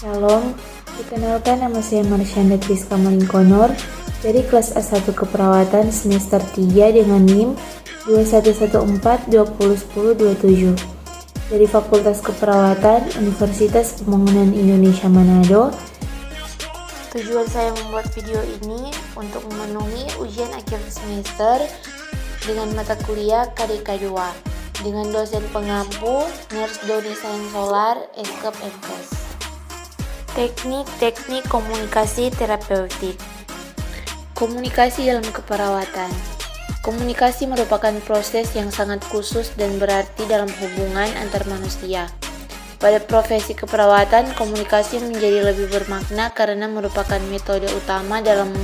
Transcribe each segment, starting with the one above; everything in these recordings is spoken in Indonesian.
Shalom, dikenalkan nama saya Marsyanda Triska Malingkonor dari kelas A1 Keperawatan semester 3 dengan NIM 2114201027 dari Fakultas Keperawatan Universitas Pembangunan Indonesia Manado. Tujuan saya membuat video ini untuk memenuhi ujian akhir semester dengan mata kuliah KDK 2 dengan dosen pengampu Nurse Doni Sayang Solar, Eskep MKes. Teknik komunikasi terapeutik. Komunikasi dalam keperawatan. Komunikasi merupakan proses yang sangat khusus dan berarti dalam hubungan antar manusia. Pada profesi keperawatan, komunikasi menjadi lebih bermakna karena merupakan metode utama dalam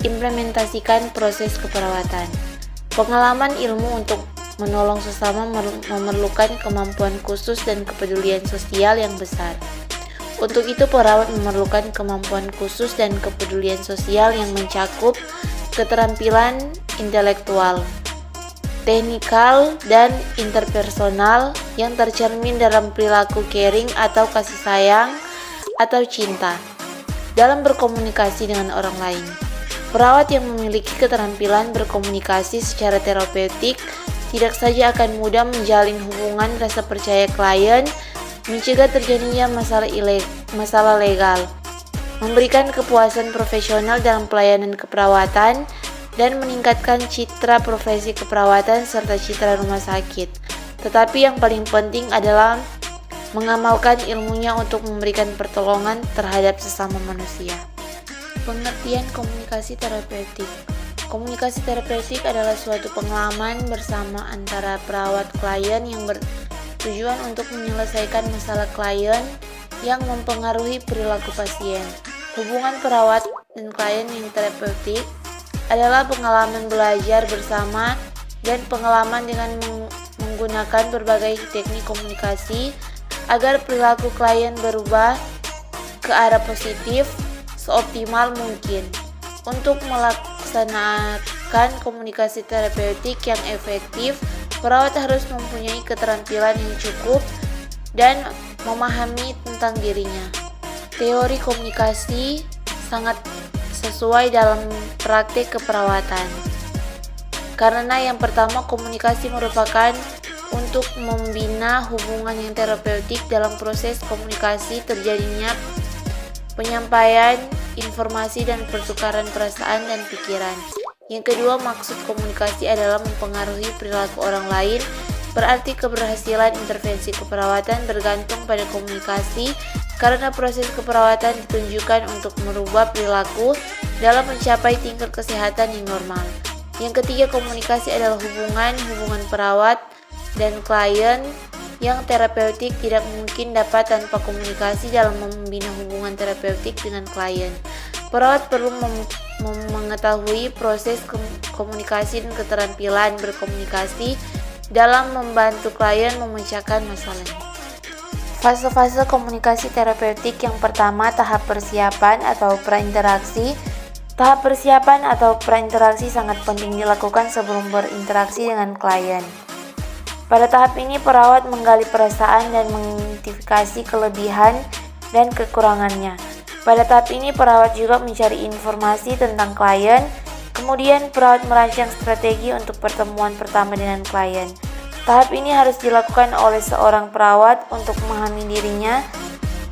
mengimplementasikan proses keperawatan. Pengalaman ilmu untuk menolong sesama memerlukan kemampuan khusus dan kepedulian sosial yang besar. Untuk itu, perawat memerlukan kemampuan khusus dan kepedulian sosial yang mencakup keterampilan intelektual, teknikal, dan interpersonal yang tercermin dalam perilaku caring atau kasih sayang atau cinta dalam berkomunikasi dengan orang lain. Perawat yang memiliki keterampilan berkomunikasi secara terapeutik tidak saja akan mudah menjalin hubungan rasa percaya klien, mencegah terjadinya masalah legal, memberikan kepuasan profesional dalam pelayanan keperawatan, dan meningkatkan citra profesi keperawatan serta citra rumah sakit. Tetapi yang paling penting adalah mengamalkan ilmunya untuk memberikan pertolongan terhadap sesama manusia. Pengertian komunikasi terapeutik. Komunikasi terapeutik adalah suatu pengalaman bersama antara perawat klien yang tujuan untuk menyelesaikan masalah klien yang mempengaruhi perilaku pasien. Hubungan perawat dan klien yang terapeutik adalah pengalaman belajar bersama dan pengalaman dengan menggunakan berbagai teknik komunikasi agar perilaku klien berubah ke arah positif seoptimal mungkin. Untuk melaksanakan komunikasi terapeutik yang efektif, perawat harus mempunyai keterampilan yang cukup dan memahami tentang dirinya. Teori komunikasi sangat sesuai dalam praktik keperawatan. Karena yang pertama, komunikasi merupakan untuk membina hubungan yang terapeutik. Dalam proses komunikasi terjadinya penyampaian informasi dan pertukaran perasaan dan pikiran. Yang kedua, maksud komunikasi adalah mempengaruhi perilaku orang lain. Berarti keberhasilan intervensi keperawatan bergantung pada komunikasi karena proses keperawatan ditunjukkan untuk merubah perilaku dalam mencapai tingkat kesehatan yang normal. Yang ketiga, komunikasi adalah hubungan perawat dan klien yang terapeutik tidak mungkin dapat tanpa komunikasi. Dalam membina hubungan terapeutik dengan klien, perawat perlu mengetahui proses komunikasi dan keterampilan berkomunikasi dalam membantu klien memecahkan masalahnya. Fase-fase komunikasi terapeutik. Yang pertama, tahap persiapan atau prainteraksi. Tahap persiapan atau prainteraksi sangat penting dilakukan sebelum berinteraksi dengan klien. Pada tahap ini, perawat menggali perasaan dan mengidentifikasi kelebihan dan kekurangannya. Pada tahap ini, perawat juga mencari informasi tentang klien. Kemudian, perawat merancang strategi untuk pertemuan pertama dengan klien. Tahap ini harus dilakukan oleh seorang perawat untuk memahami dirinya,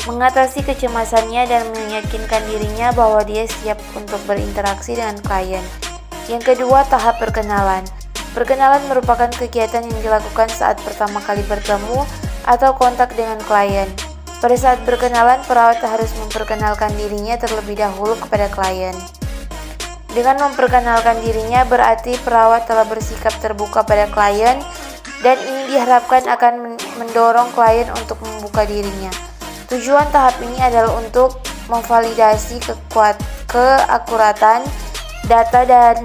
mengatasi kecemasannya, dan meyakinkan dirinya bahwa dia siap untuk berinteraksi dengan klien. Yang kedua, tahap perkenalan. Perkenalan merupakan kegiatan yang dilakukan saat pertama kali bertemu atau kontak dengan klien. Pada saat berkenalan, perawat harus memperkenalkan dirinya terlebih dahulu kepada klien. Dengan memperkenalkan dirinya, berarti perawat telah bersikap terbuka pada klien, dan ini diharapkan akan mendorong klien untuk membuka dirinya. Tujuan tahap ini adalah untuk memvalidasi keakuratan data dan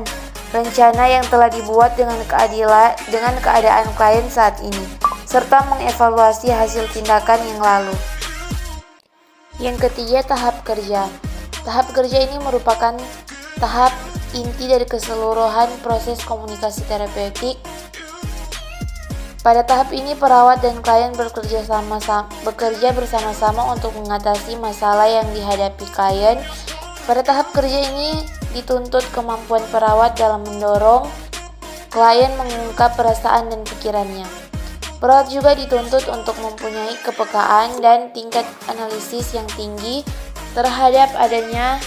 rencana yang telah dibuat dengan keadaan klien saat ini, serta mengevaluasi hasil tindakan yang lalu. Yang ketiga, tahap kerja. Tahap kerja ini merupakan tahap inti dari keseluruhan proses komunikasi terapeutik. Pada tahap ini, perawat dan klien bekerja bersama-sama untuk mengatasi masalah yang dihadapi klien. Pada tahap kerja ini, dituntut kemampuan perawat dalam mendorong klien mengungkap perasaan dan pikirannya. Perawat juga dituntut untuk mempunyai kepekaan dan tingkat analisis yang tinggi terhadap adanya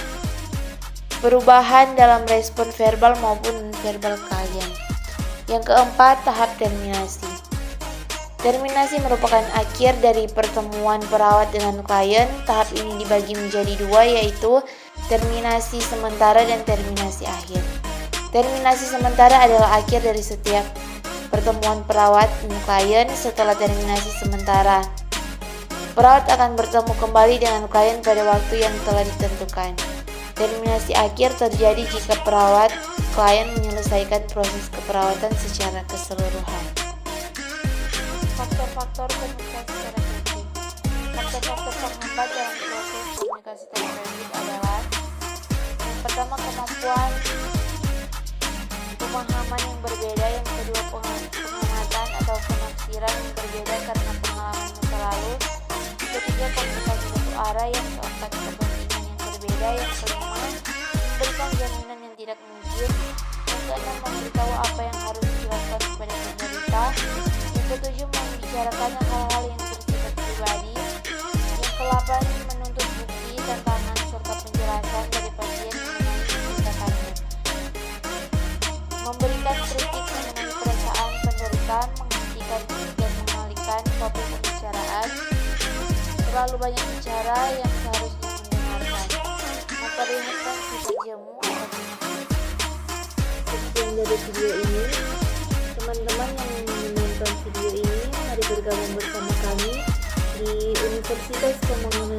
perubahan dalam respon verbal maupun non-verbal klien. Yang keempat, tahap terminasi. Terminasi merupakan akhir dari pertemuan perawat dengan klien. Tahap ini dibagi menjadi dua, yaitu terminasi sementara dan terminasi akhir. Terminasi sementara adalah akhir dari setiap pertemuan perawat dan klien. Setelah terminasi sementara, perawat akan bertemu kembali dengan klien pada waktu yang telah ditentukan. Terminasi akhir terjadi jika perawat klien menyelesaikan proses keperawatan secara keseluruhan. Faktor-faktor komunikasi terapeutik. Faktor-faktor penghambat dalam proses komunikasi terapeutik adalah: yang pertama, kemampuan pemahaman yang berbeda. Yang kedua, pengamatan atau penafsiran yang berbeda karena pengalaman masa lalu. Yang ketiga, komunikasi satu arah. Yang keempat, kepentingan yang berbeda. Yang kelima, memberikan jaminan yang tidak mungkin. Yang keenam, memberitahu apa yang harus dilakukan kepada penderita. Yang ketujuh, membicarakan hal-hal yang bersifat pribadi. Yang kedelapan, menuntut bukti, tantangan, serta penjelasan dari pasien mengenai tindakannya. Memberikan kritik mengenai perasaan penderita, menghentikan dan mengalihkan topik pembicaraan. Terlalu banyak bicara yang seharusnya mendengarkan. Memperlihatkan sifat jemu atau sekian dari video ini. Teman-teman yang menonton video ini, mari bergabung bersama kami di Universitas Pembangunan